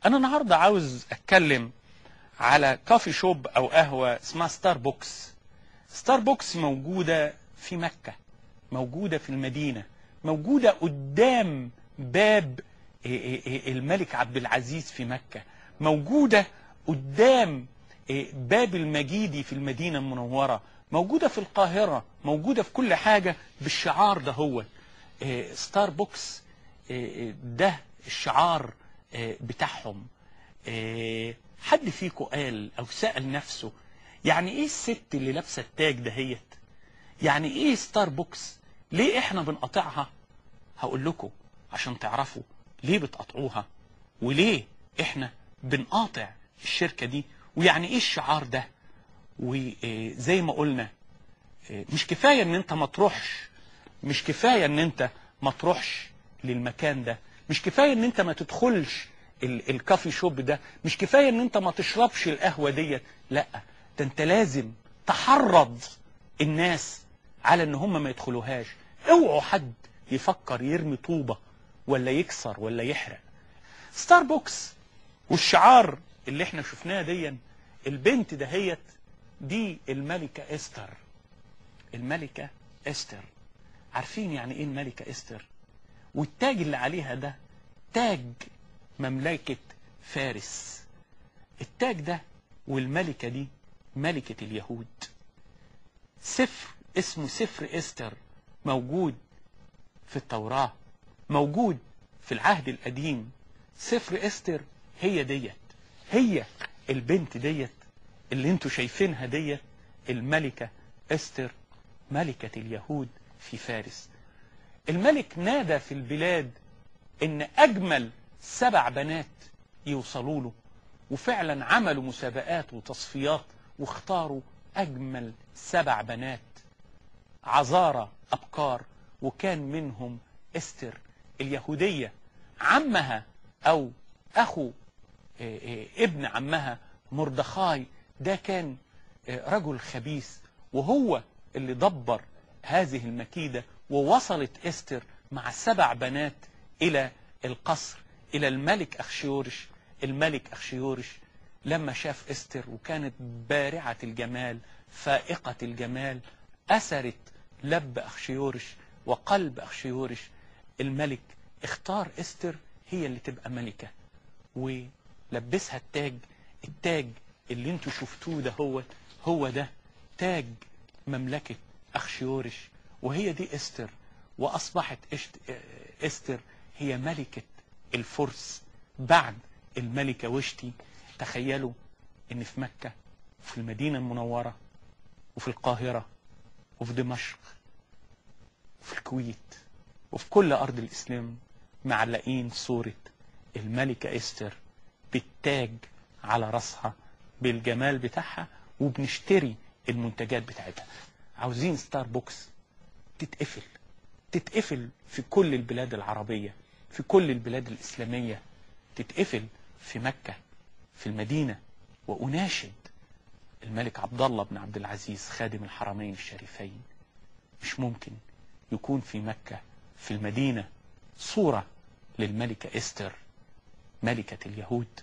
أنا النهاردة عاوز أتكلم على كافي شوب أو قهوة اسمها ستاربوكس. ستاربوكس موجودة في مكة، موجودة في المدينة، موجودة قدام باب الملك عبد العزيز في مكة، موجودة قدام باب المجيدي في المدينة المنورة، موجودة في القاهرة، موجودة في كل حاجة بالشعار ده. هو ستاربوكس ده الشعار بتاعهم. حد فيكم قال او سأل نفسه يعني ايه الست اللي لابسه التاج دهيت؟ يعني ايه ستاربوكس؟ ليه احنا بنقاطعها؟ هقول لكم عشان تعرفوا ليه بتقاطعوها وليه احنا بنقاطع الشركة دي، ويعني ايه الشعار ده. وزي ما قلنا مش كفاية ان انت ما تروحش، مش كفاية ان انت ما تروحش للمكان ده، مش كفاية ان انت ما تدخلش الكافي شوب ده، مش كفاية ان انت ما تشربش القهوة ديت، لا ده انت لازم تحرض الناس على ان هم ما يدخلوهاش. اوعوا حد يفكر يرمي طوبة ولا يكسر ولا يحرق. ستاربوكس والشعار اللي احنا شفناه دي، البنت دهيت دي الملكة استر. الملكة استر، عارفين يعني ايه الملكة استر؟ والتاج اللي عليها ده تاج مملكة فارس. التاج ده والملكة دي ملكة اليهود. سفر اسمه سفر استر موجود في التوراة، موجود في العهد القديم. سفر استر هي ديت، هي البنت ديت اللي انتوا شايفينها ديت، الملكة استر ملكة اليهود في فارس. الملك نادى في البلاد ان اجمل 7 بنات يوصلوا له، وفعلا عملوا مسابقات وتصفيات واختاروا اجمل 7 بنات عذارى ابكار، وكان منهم استر اليهودية. عمها او اخو ابن عمها مردخاي ده كان رجل خبيث، وهو اللي دبر هذه المكيدة، ووصلت استر مع 7 بنات الى القصر، الى الملك اخشيورش. الملك اخشيورش لما شاف استر وكانت بارعة الجمال فائقة الجمال، اثرت لب اخشيورش وقلب اخشيورش. الملك اختار استر هي اللي تبقى ملكة، ولبسها التاج. التاج اللي انتوا شفتوه ده هو ده تاج مملكة اخشيورش، وهي دي استر. واصبحت استر هي ملكة الفرس بعد الملكة وشتي. تخيلوا ان في مكة وفي المدينة المنورة وفي القاهرة وفي دمشق وفي الكويت وفي كل ارض الاسلام معلقين صورة الملكة استر بالتاج على رأسها بالجمال بتاعها، وبنشتري المنتجات بتاعتها. عاوزين ستاربوكس تتقفل، تتقفل في كل البلاد العربية، في كل البلاد الإسلامية، تتقفل في مكة في المدينة. وأناشد الملك عبد الله بن عبد العزيز خادم الحرمين الشريفين، مش ممكن يكون في مكة في المدينة صورة للملكة استر ملكة اليهود.